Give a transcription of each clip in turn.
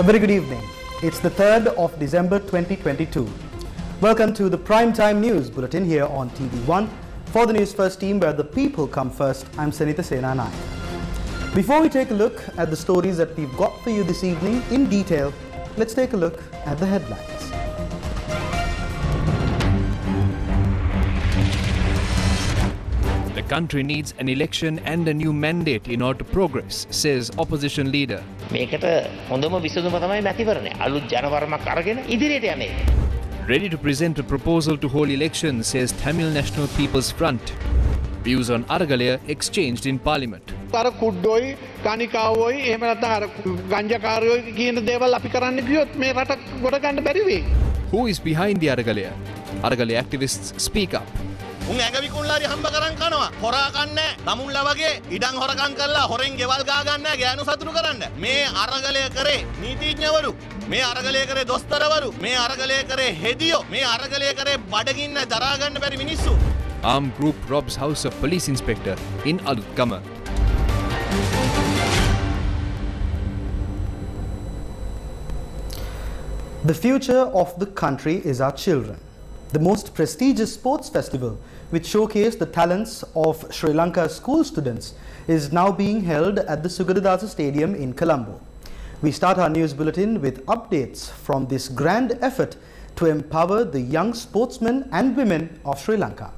very good evening. It's the 3rd of December 2022. Welcome to the Primetime News Bulletin here on TV1. For the News First team, where the people come first, I'm Sanita Senanai. Before we take a look at the stories that we've got for you this evening in detail, let's take a look at the headlines. The country needs an election and a new mandate in order to progress, says opposition leader. Ready to present a proposal to hold elections, says Tamil National People's Front. Views on Aragalaya exchanged in Parliament. Who is behind the Aragalaya? Aragalaya activists speak up. Armed group robs house of police inspector in Alutkama. The future of the country is our children. The most prestigious sports festival, which showcased the talents of Sri Lanka school students, is now being held at the Sugadadasa Stadium in Colombo. We start our news bulletin with updates from this grand effort to empower the young sportsmen and women of Sri Lanka.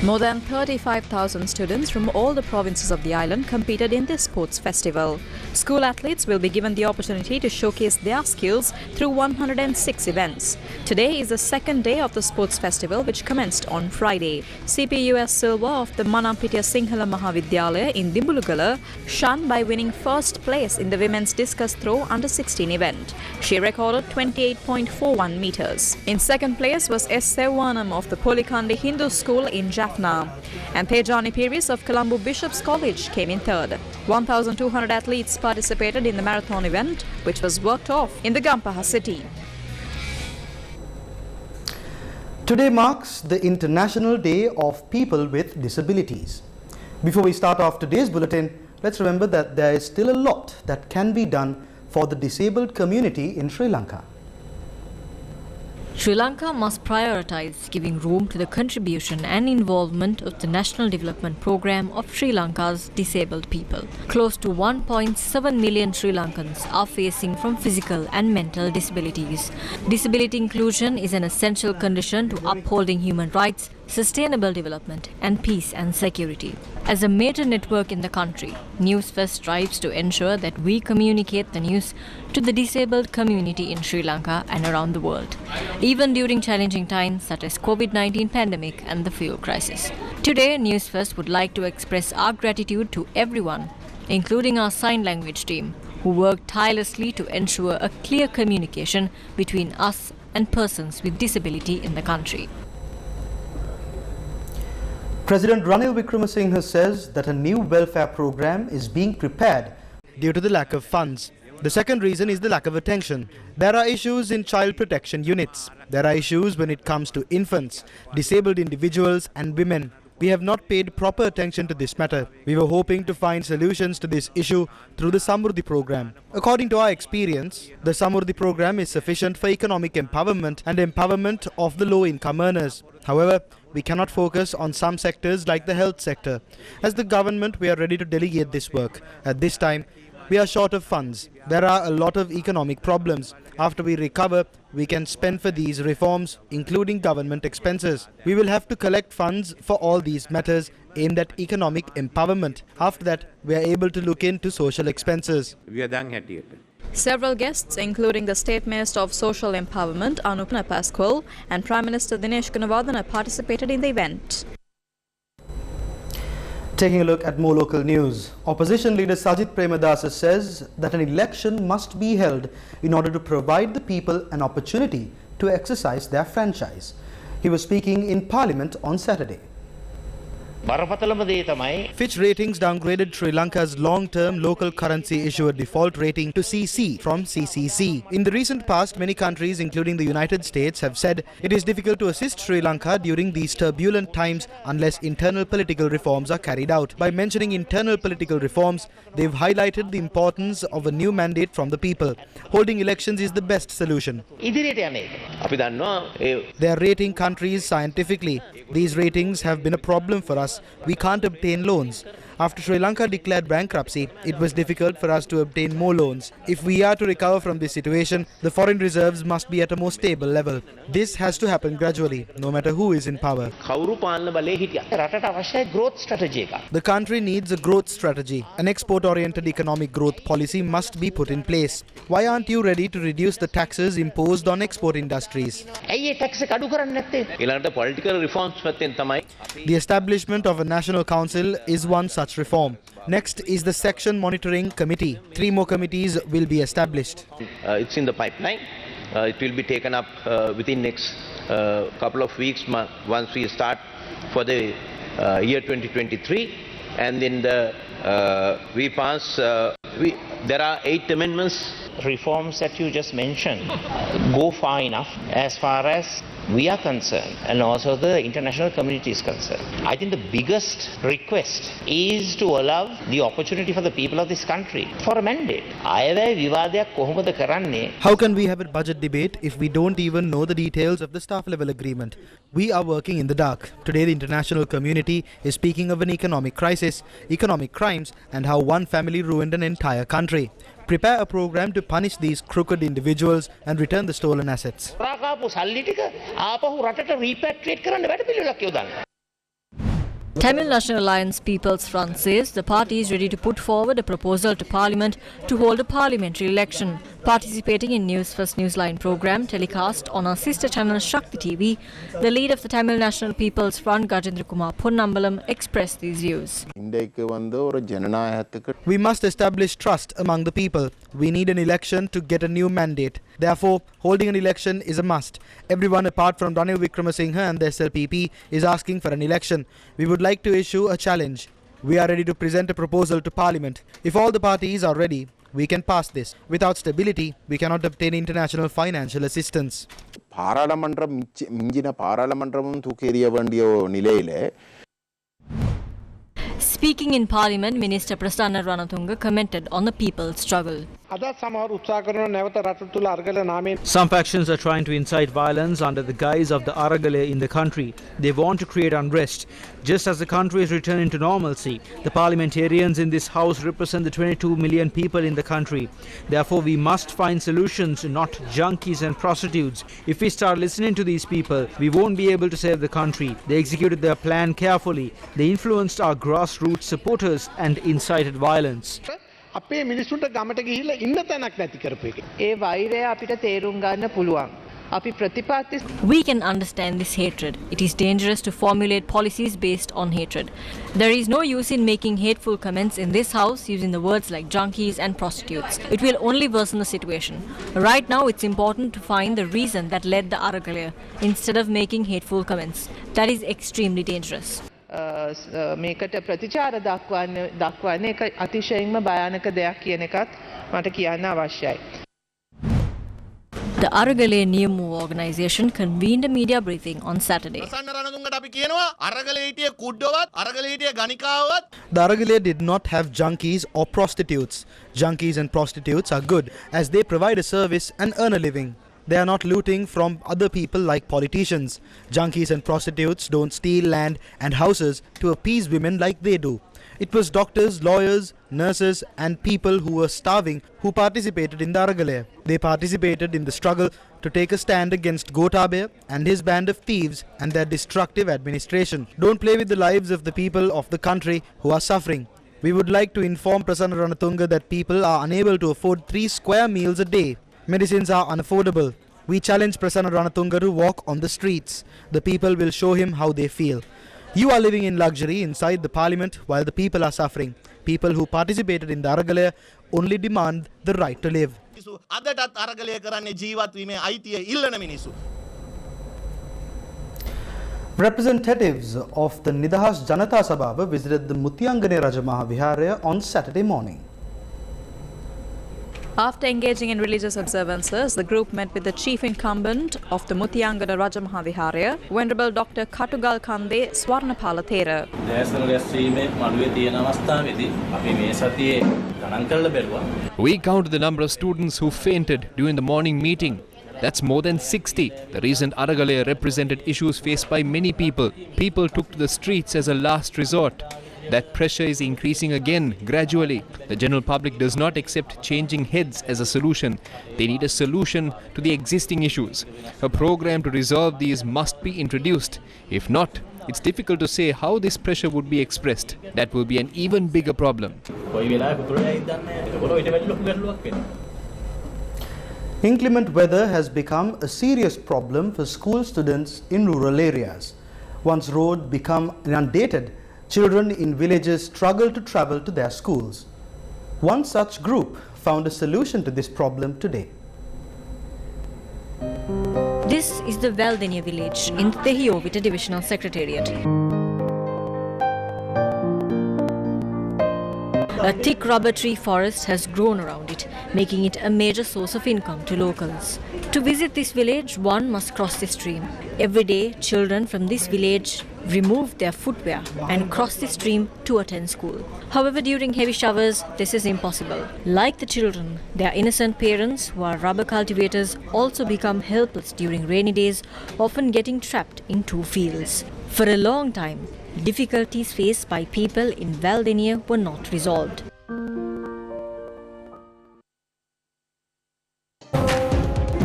More than 35,000 students from all the provinces of the island competed in this sports festival. School athletes will be given the opportunity to showcase their skills through 106 events. Today is the second day of the sports festival, which commenced on Friday. CPUS Silva of the Manampitiya Sinhala Mahavidyalaya in Dimbulugala shone by winning first place in the women's discus throw under 16 event. She recorded 28.41 meters. In second place was S. Sevanam of the Polikandi Hindu School in Jaffna. And Tejani Piris of Colombo Bishops College came in third. 1,200 athletes participated in the marathon event, which was worked off in the Gampaha city. Today marks the International Day of People with Disabilities. Before we start off today's bulletin, let's remember that there is still a lot that can be done for the disabled community in Sri Lanka. Sri Lanka must prioritize giving room to the contribution and involvement of the National Development Programme of Sri Lanka's disabled people. Close to 1.7 million Sri Lankans are facing from physical and mental disabilities. Disability inclusion is an essential condition to upholding human rights, sustainable development and peace and security. As a major network in the country, Newsfirst strives to ensure that we communicate the news to the disabled community in Sri Lanka and around the world, even during challenging times such as COVID-19 pandemic and the fuel crisis. Today, Newsfirst would like to express our gratitude to everyone, including our sign language team, who work tirelessly to ensure a clear communication between us and persons with disability in the country. President Ranil Wickremesinghe says that a new welfare program is being prepared due to the lack of funds. The second reason is the lack of attention. There are issues in child protection units. There are issues when it comes to infants, disabled individuals and women. We have not paid proper attention to this matter. We were hoping to find solutions to this issue through the Samruddhi program. According to our experience, the Samruddhi program is sufficient for economic empowerment and empowerment of the low-income earners. However, we cannot focus on some sectors like the health sector. As the government, we are ready to delegate this work. At this time, we are short of funds. There are a lot of economic problems. After we recover, we can spend for these reforms, including government expenses. We will have to collect funds for all these matters aimed at economic empowerment. After that, we are able to look into social expenses. Several guests, including the State Minister of Social Empowerment, Anupana Pasquale, and Prime Minister Dinesh Gunawardena, participated in the event. Taking a look at more local news, opposition leader Sajith Premadasa says that an election must be held in order to provide the people an opportunity to exercise their franchise. He was speaking in Parliament on Saturday. Fitch Ratings downgraded Sri Lanka's long-term local currency issuer default rating to CC from CCC. In the recent past, many countries, including the United States, have said it is difficult to assist Sri Lanka during these turbulent times unless internal political reforms are carried out. By mentioning internal political reforms, they've highlighted the importance of a new mandate from the people. Holding elections is the best solution. They are rating countries scientifically. These ratings have been a problem for us. We can't obtain loans. After Sri Lanka declared bankruptcy, it was difficult for us to obtain more loans. If we are to recover from this situation, the foreign reserves must be at a more stable level. This has to happen gradually, no matter who is in power. The country needs a growth strategy. An export-oriented economic growth policy must be put in place. Why aren't you ready to reduce the taxes imposed on export industries? The establishment of a national council is one such reform. Next is the Section Monitoring Committee. 3 more committees will be established. It's in the pipeline. It will be taken up within next couple of weeks once we start for the year 2023. And then we pass. There are 8 amendments. Reforms that you just mentioned go far enough as far as we are concerned and also the international community is concerned. I think the biggest request is to allow the opportunity for the people of this country for a mandate. How can we have a budget debate if we don't even know the details of the staff level agreement? We are working in the dark. Today the international community is speaking of an economic crisis, economic crimes, and how one family ruined an entire country. Prepare a program to punish these crooked individuals and return the stolen assets. Tamil National Alliance People's Front says the party is ready to put forward a proposal to Parliament to hold a parliamentary election. Participating in Newsfirst Newsline program telecast on our sister channel Shakti TV, the leader of the Tamil National People's Front, Gajendra Kumar Ponnambalam, expressed these views. We must establish trust among the people. We need an election to get a new mandate. Therefore, holding an election is a must. Everyone apart from Ranil Wickremesinghe and the SLPP is asking for an election. We would like to issue a challenge. We are ready to present a proposal to Parliament. If all the parties are ready, we can pass this. Without stability, we cannot obtain international financial assistance. Speaking in Parliament, Minister Prasanna Ranatunga commented on the people's struggle. Some factions are trying to incite violence under the guise of the Aragale in the country. They want to create unrest. Just as the country is returning to normalcy, the parliamentarians in this house represent the 22 million people in the country. Therefore, we must find solutions, not junkies and prostitutes. If we start listening to these people, we won't be able to save the country. They executed their plan carefully. They influenced our grassroots supporters and incited violence. අපේ මිනිස්සුන්ට ගමට ගිහිල්ලා ඉන්න තැනක් නැති කරපු එක. ඒ වෛරය අපිට තේරුම් ගන්න පුළුවන්. අපි ප්‍රතිපත්ති We can understand this hatred. It is dangerous to formulate policies based on hatred. There is no use in making hateful comments in this house using the words like junkies and prostitutes. It will only worsen the situation. Right now it's important to find the reason that led the Aragale instead of making hateful comments. That is extremely dangerous. මේකට ප්‍රතිචාර දක්වන්නේ එක අතිශයින්ම භයානක දෙයක් කියන එකත් මට කියන්න අවශ්‍යයි. The Aragale New Move organization convened a media briefing on Saturday. The Aragale did not have junkies or prostitutes. Junkies and prostitutes are good as they provide a service and earn a living. They are not looting from other people like politicians. Junkies and prostitutes don't steal land and houses to appease women like they do. It was doctors, lawyers, nurses and people who were starving who participated in the Aragale. They participated in the struggle to take a stand against Gotabaya and his band of thieves and their destructive administration. Don't play with the lives of the people of the country who are suffering. We would like to inform Prasanna Ranatunga that people are unable to afford 3 square meals a day. Medicines are unaffordable. We challenge Prasanna Ranatunga to walk on the streets. The people will show him how they feel. You are living in luxury inside the parliament while the people are suffering. People who participated in the Aragale only demand the right to live. Representatives of the Nidahas Janata Sabhava visited the Mutyangane Rajamaha Viharaya on Saturday morning. After engaging in religious observances, the group met with the chief incumbent of the Mutyangana Rajamaha Viharaya, Venerable Dr. Katugal Kande Swarnapala Thera. We counted the number of students who fainted during the morning meeting. That's more than 60. The recent Aragalaya represented issues faced by many people. People took to the streets as a last resort. That pressure is increasing again, gradually. The general public does not accept changing heads as a solution. They need a solution to the existing issues. A program to resolve these must be introduced. If not, it's difficult to say how this pressure would be expressed. That will be an even bigger problem. Inclement weather has become a serious problem for school students in rural areas. Once roads become inundated, children in villages struggle to travel to their schools. One such group found a solution to this problem today. This is the Valdenia village in the Tehiovita Divisional Secretariat. A thick rubber tree forest has grown around it, making it a major source of income to locals. To visit this village, one must cross the stream. Every day, children from this village remove their footwear and cross the stream to attend school. However, during heavy showers, this is impossible. Like the children, their innocent parents, who are rubber cultivators, also become helpless during rainy days, often getting trapped in two fields. For a long time, difficulties faced by people in Valdenia were not resolved.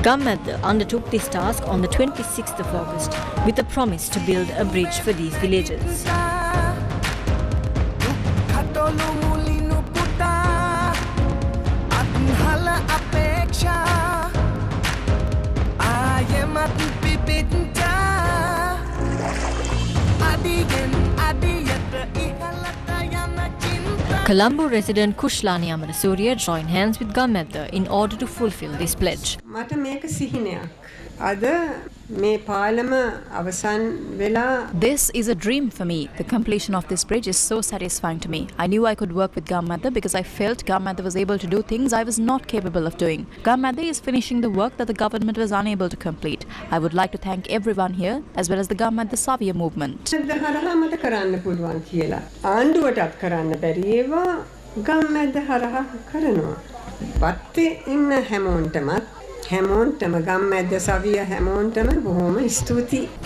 Gammadda undertook this task on the 26th of August with a promise to build a bridge for these villages. Colombo resident Kushlani Amarasuriya joined hands with Gammadda in order to fulfill this pledge. This is a dream for me. The completion of this bridge is so satisfying to me. I knew I could work with Gammadda because I felt Gammadda was able to do things I was not capable of doing. Gammadda is finishing the work that the government was unable to complete. I would like to thank everyone here as well as the Gammadda Savia movement.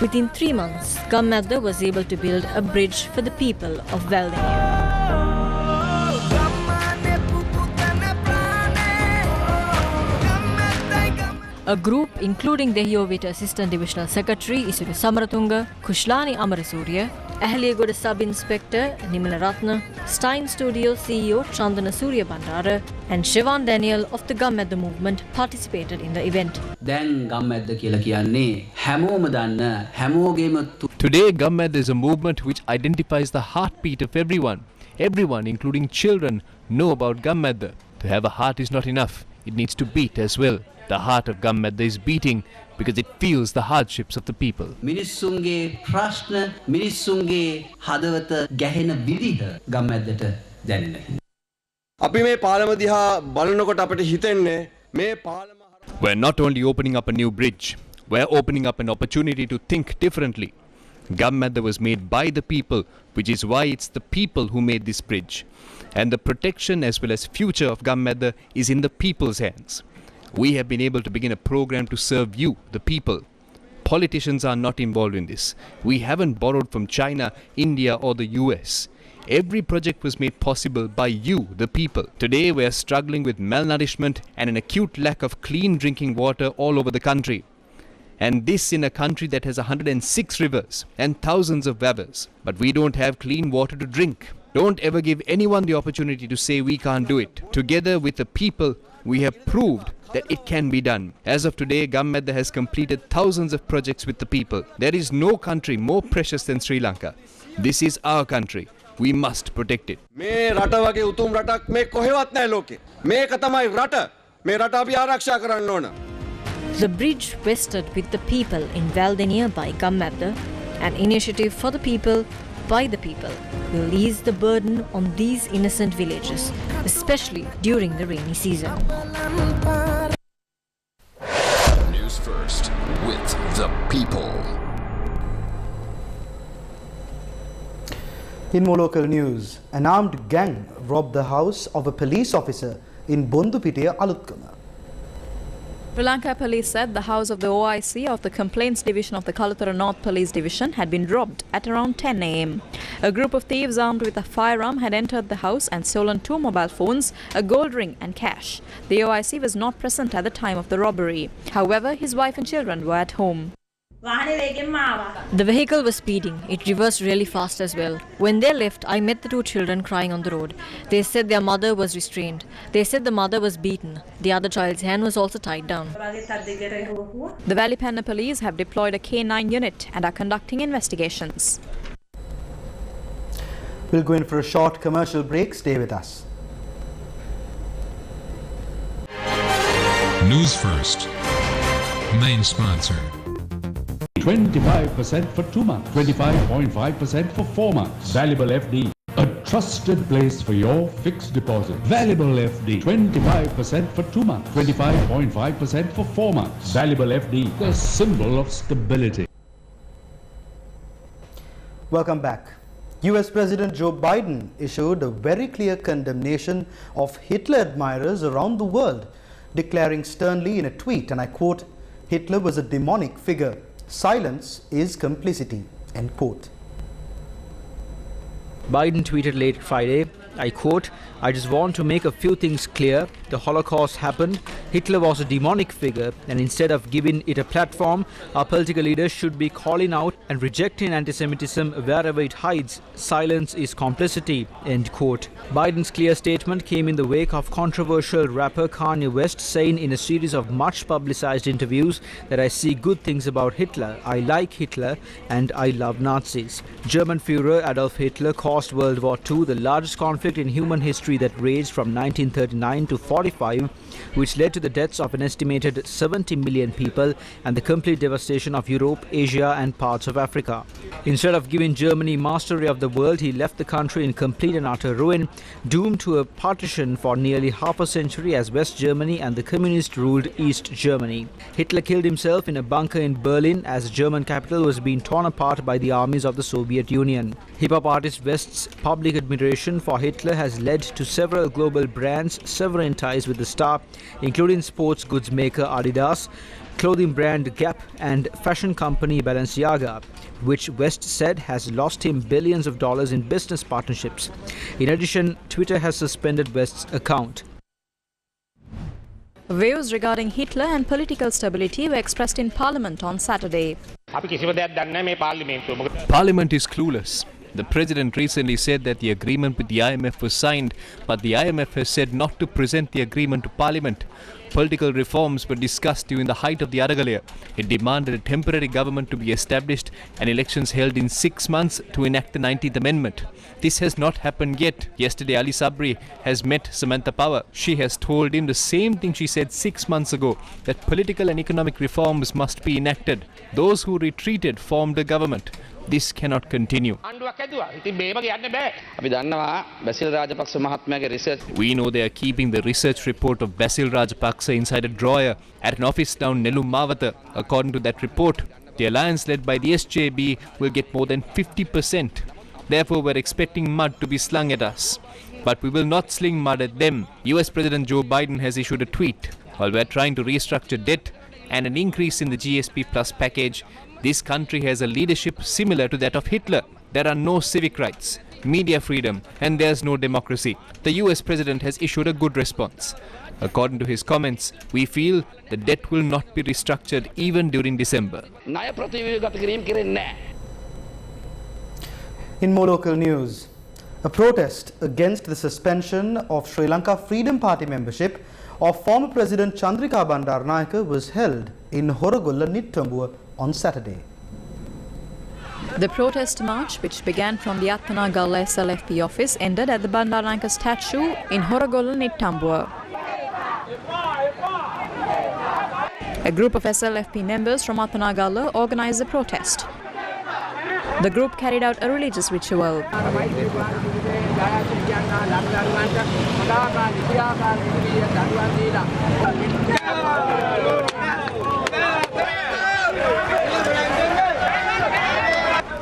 Within 3 months, Gammadda was able to build a bridge for the people of Valdenia. A group including the Tehiovita Assistant Divisional Secretary Isuru Samaratunga, Kushlani Amarasuriya, Ahliyagoda Sub-Inspector Nimala Ratna, Stein Studio CEO Chandana Surya Bandara and Shivan Daniel of the Gammadda movement participated in the event. Today, Gammadda is a movement which identifies the heartbeat of everyone. Everyone, including children, know about Gammadda. To have a heart is not enough. It needs to beat as well. The heart of Gammadda is beating because it feels the hardships of the people. මිනිස්සුන්ගේ ප්‍රශ්න මිනිස්සුන්ගේ හදවත ගැහෙන විදිහ ගම්මැද්දට දැනෙන. අපි මේ පාලම දිහා බලනකොට අපිට හිතෙන්නේ මේ පාලම. We're not only opening up a new bridge, we're opening up an opportunity to think differently. Gammadda was made by the people, which is why it's the people who made this bridge. And the protection as well as future of Gammadda is in the people's hands. We have been able to begin a program to serve you, the people. Politicians are not involved in this. We haven't borrowed from China, India or the US. Every project was made possible by you, the people. Today we are struggling with malnourishment and an acute lack of clean drinking water all over the country. And this in a country that has 106 rivers and thousands of valleys. But we don't have clean water to drink. Don't ever give anyone the opportunity to say we can't do it. Together with the people, we have proved that it can be done. As of today, Gammadda has completed thousands of projects with the people. There is no country more precious than Sri Lanka. This is our country. We must protect it. මේ රට වගේ උතුම් රටක් මේ කොහෙවත් නැහැ ලෝකේ. මේක තමයි රට. මේ රට අපි ආරක්ෂා කරන්න ඕන. The bridge vested with the people in Valdenia by Gammadda An initiative for the people, by the people, will ease the burden on these innocent villages, especially during the rainy season. News First with the people. In more local news, an armed gang robbed the house of a police officer in Bondupitiya, Alutkama. Lanka police said the house of the OIC of the Complaints Division of the Kalutara North Police Division had been robbed at around 10 a.m. A group of thieves armed with a firearm had entered the house and stolen 2 mobile phones, a gold ring and cash. The OIC was not present at the time of the robbery. However, his wife and children were at home. The vehicle was speeding. It reversed really fast as well. When they left, I met the 2 children crying on the road. They said their mother was restrained. They said the mother was beaten. The other child's hand was also tied down. The Valleypanna police have deployed a K9 unit and are conducting investigations. We'll go in for a short commercial break. Stay with us. News First. Main sponsor. 25% for 2 months, 25.5% for 4 months. Valuable FD, a trusted place for your fixed deposit. Valuable FD, 25% for 2 months, 25.5% for 4 months. Valuable FD, the symbol of stability. Welcome back. US President Joe Biden issued a very clear condemnation of Hitler admirers around the world, declaring sternly in a tweet, and I quote, "Hitler was a demonic figure. Silence is complicity," end quote. Biden tweeted late Friday, I quote, "I just want to make a few things clear. The Holocaust happened. Hitler was a demonic figure, and instead of giving it a platform, our political leaders should be calling out and rejecting anti-Semitism wherever it hides. Silence is complicity," end quote. Biden's clear statement came in the wake of controversial rapper Kanye West saying in a series of much publicized interviews that I see good things about Hitler, I like Hitler, and I love Nazis. German Führer Adolf Hitler caused World War II, the largest conflict in human history that raged from 1939 to 45, which led to the deaths of an estimated 70 million people and the complete devastation of Europe, Asia and parts of Africa. Instead of giving Germany mastery of the world, he left the country in complete and utter ruin, doomed to a partition for nearly half a century as West Germany and the communist-ruled East Germany. Hitler killed himself in a bunker in Berlin as German capital was being torn apart by the armies of the Soviet Union. Hip-hop artist West's public admiration for Hitler has led to several global brands severing ties with the star, including sports goods maker Adidas, clothing brand Gap and fashion company Balenciaga, which West said has lost him billions of dollars in business partnerships. In addition, Twitter has suspended West's account. Views regarding Hitler and political stability were expressed in Parliament on Saturday. Parliament is clueless. The President recently said that the agreement with the IMF was signed, but the IMF has said not to present the agreement to Parliament. Political reforms were discussed during the height of the Aragalaya. It demanded a temporary government to be established and elections held in 6 months to enact the 19th Amendment. This has not happened yet. Yesterday, Ali Sabri has met Samantha Power. She has told him the same thing she said 6 months ago, that political and economic reforms must be enacted. Those who retreated formed a government. This cannot continue. We know they are keeping the research report of Basil Rajapaksa inside a drawer at an office down Nelum Mawata. According to that report, the alliance led by the SJB will get more than 50%. Therefore, we're expecting mud to be slung at us. But we will not sling mud at them. US President Joe Biden has issued a tweet. While we're trying to restructure debt and an increase in the GSP Plus package, this country has a leadership similar to that of Hitler. There are no civic rights, media freedom, and there's no democracy. The US President has issued a good response. According to his comments, we feel the debt will not be restructured even during December. In more local news, a protest against the suspension of Sri Lanka Freedom Party membership of former President Chandrika Bandaranaike was held in Horogolla, Nittambuwa on Saturday. The protest march, which began from the Athanagalla SLFP office, ended at the Bandaranaike statue in Horogolla, Nittambuwa. A group of SLFP members from Athanagalla organized the protest. The group carried out a religious ritual.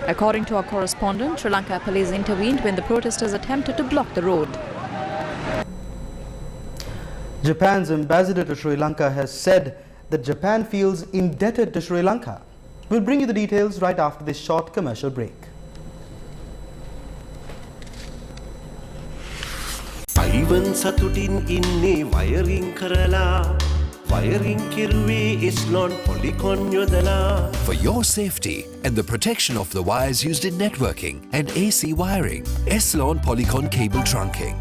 According to our correspondent, Sri Lanka police intervened when the protesters attempted to block the road. Japan's ambassador to Sri Lanka has said that Japan feels indebted to Sri Lanka. We'll bring you the details right after this short commercial break. Ivan Satutin inne wiring karala wiring kiruwe Eslon polycon yodala. For your safety and the protection of the wires used in networking and AC wiring, Eslon Polycon cable trunking.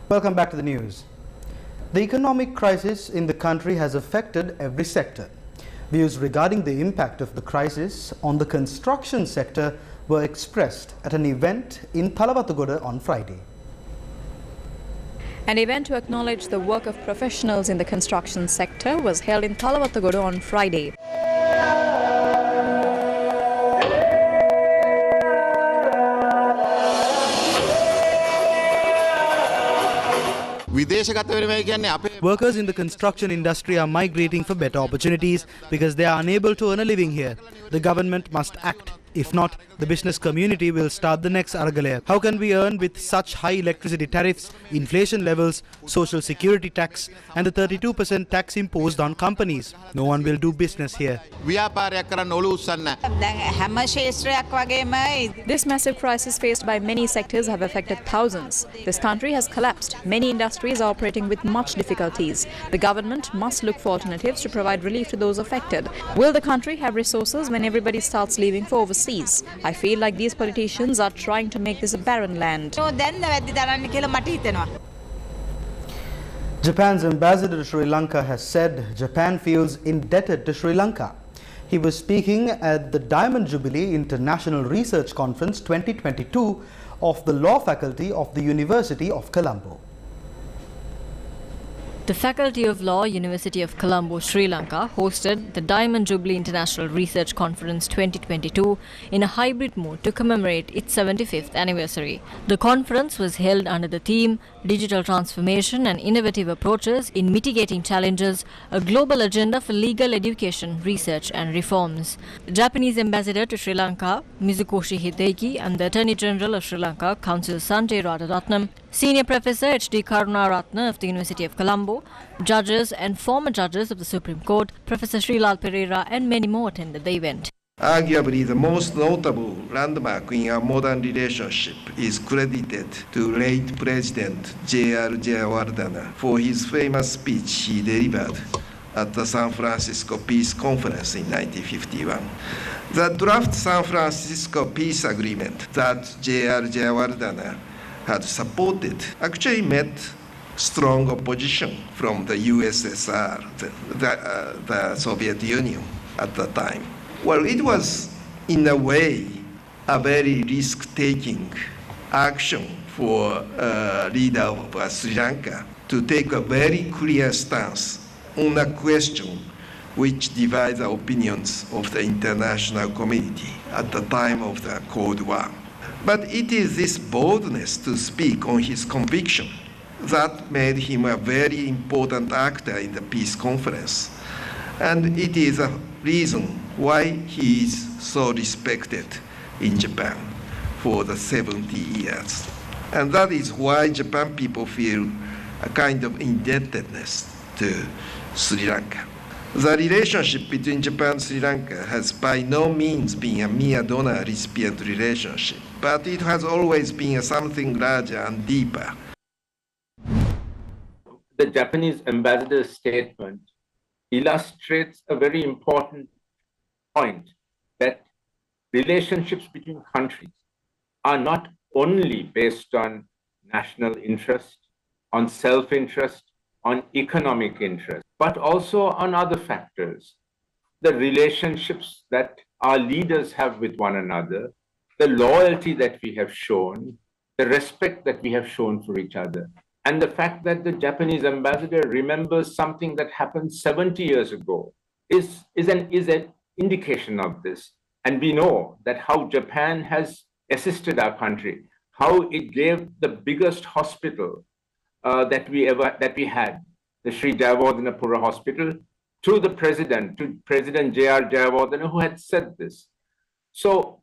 Welcome back to the news. The economic crisis in the country has affected every sector. Views regarding the impact of the crisis on the construction sector were expressed at an event in Thalawathugoda on Friday. An event to acknowledge the work of professionals in the construction sector was held in Thalawathugoda on Friday. Workers in the construction industry are migrating for better opportunities because they are unable to earn a living here. The government must act. If not, the business community will start the next Aragalaya. How can we earn with such high electricity tariffs, inflation levels, social security tax and the 32% tax imposed on companies? No one will do business here. This massive crisis faced by many sectors have affected thousands. This country has collapsed. Many industries are operating with much difficulties. The government must look for alternatives to provide relief to those affected. Will the country have resources when everybody starts leaving for overseas? I feel like these politicians are trying to make this a barren land. Japan's ambassador to Sri Lanka has said Japan feels indebted to Sri Lanka. He was speaking at the Diamond Jubilee International Research Conference 2022 of the Law Faculty of the University of Colombo. The Faculty of Law, University of Colombo, Sri Lanka, hosted the Diamond Jubilee International Research Conference 2022 in a hybrid mode to commemorate its 75th anniversary. The conference was held under the theme Digital Transformation and Innovative Approaches in Mitigating Challenges, a global agenda for legal education, research and reforms. The Japanese ambassador to Sri Lanka, Mizukoshi Hideki, and the Attorney General of Sri Lanka, Counsel Sanjay Radharatnam, Senior Professor H.D. Karunaratne of the University of Colombo, judges and former judges of the Supreme Court, Professor Srilal Pereira and many more attended the event. Arguably, the most notable landmark in our modern relationship is credited to late President J.R. Jayawardena for his famous speech he delivered at the San Francisco Peace Conference in 1951. The draft San Francisco Peace Agreement that J.R. Jayawardena had supported actually met strong opposition from the USSR, the Soviet Union at the time. Well, it was, in a way, a very risk-taking action for a leader of Sri Lanka to take a very clear stance on a question which divides the opinions of the international community at the time of the Cold War. But it is this boldness to speak on his conviction that made him a very important actor in the peace conference. And it is a reason why he is so respected in Japan for the 70 years. And that is why Japan people feel a kind of indebtedness to Sri Lanka. The relationship between Japan and Sri Lanka has by no means been a mere donor-recipient relationship, but it has always been something larger and deeper. The Japanese ambassador's statement illustrates a very important point, that relationships between countries are not only based on national interest, on self-interest, on economic interest, but also on other factors. The relationships that our leaders have with one another, the loyalty that we have shown, the respect that we have shown for each other, and the fact that the Japanese ambassador remembers something that happened 70 years ago is indication of this. And we know that how Japan has assisted our country, how it gave the biggest hospital that we had, the Sri Jayawardhanapura Hospital, to President J.R. Jayawardena, who had said this. So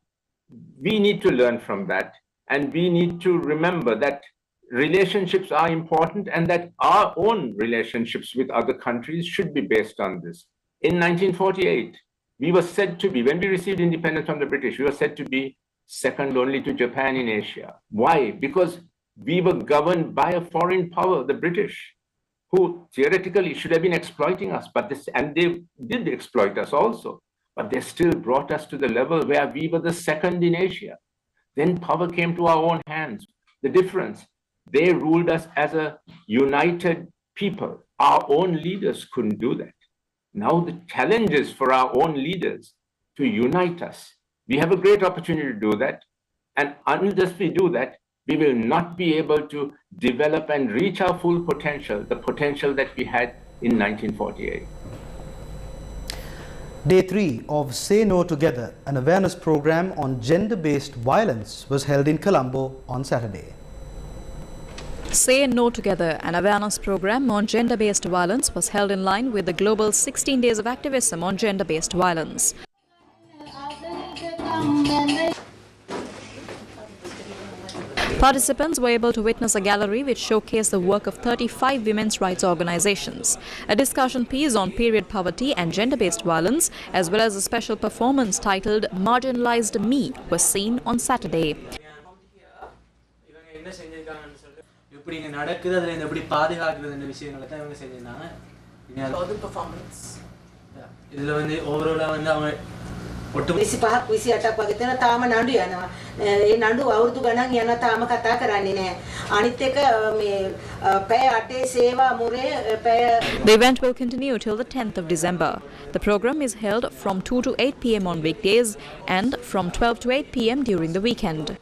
we need to learn from that, and we need to remember that relationships are important and that our own relationships with other countries should be based on this. In 1948, we were said to be, when we received independence from the British, we were said to be second only to Japan in Asia. Why? Because we were governed by a foreign power, the British, who theoretically should have been exploiting us, and they did exploit us also, but they still brought us to the level where we were the second in Asia. Then power came to our own hands. The difference, they ruled us as a united people. Our own leaders couldn't do that. Now the challenge is for our own leaders to unite us. We have a great opportunity to do that. And unless we do that, we will not be able to develop and reach our full potential, the potential that we had in 1948. Day 3 of Say No Together, an awareness program on gender-based violence, was held in Colombo on Saturday. Say No Together, an awareness program on gender-based violence, was held in line with the global 16 days of activism on gender-based violence. Participants were able to witness a gallery which showcased the work of 35 women's rights organizations, a discussion piece on period poverty and gender-based violence, as well as a special performance titled Marginalized Me was seen on Saturday. The event will continue till the 10th of December. The program is held from 2 to 8 p.m. on weekdays and from 12 to 8 p.m. during the weekend.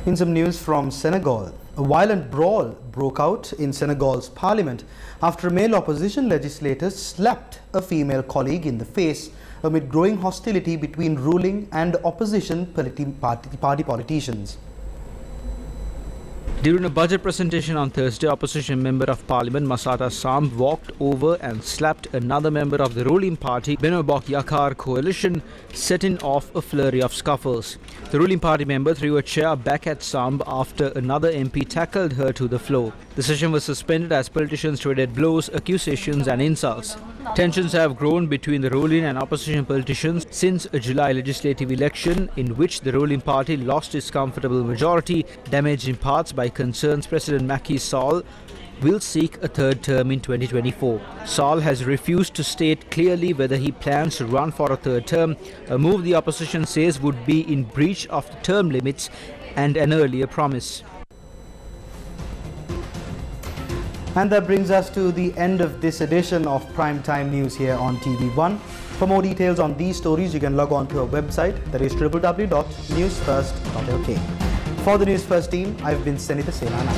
In some news from Senegal, a violent brawl broke out in Senegal's parliament after a male opposition legislator slapped a female colleague in the face amid growing hostility between ruling and opposition party politicians. During a budget presentation on Thursday, opposition member of parliament Massata Samb walked over and slapped another member of the ruling party Benno Bokk Yakaar coalition, setting off a flurry of scuffles. The ruling party member threw a chair back at Samb after another MP tackled her to the floor. The session was suspended as politicians traded blows, accusations and insults. Tensions have grown between the ruling and opposition politicians since a July legislative election in which the ruling party lost its comfortable majority, damaged in parts by concerns President Macky Sall will seek a third term in 2024. Sall has refused to state clearly whether he plans to run for a third term, a move the opposition says would be in breach of the term limits and an earlier promise. And that brings us to the end of this edition of Primetime News here on TV1. For more details on these stories, you can log on to our website, that is www.newsfirst.lk. For the News First team, I've been Senita Senana.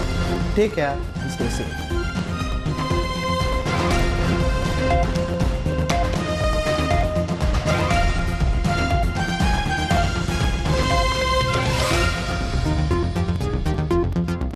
Take care and stay safe.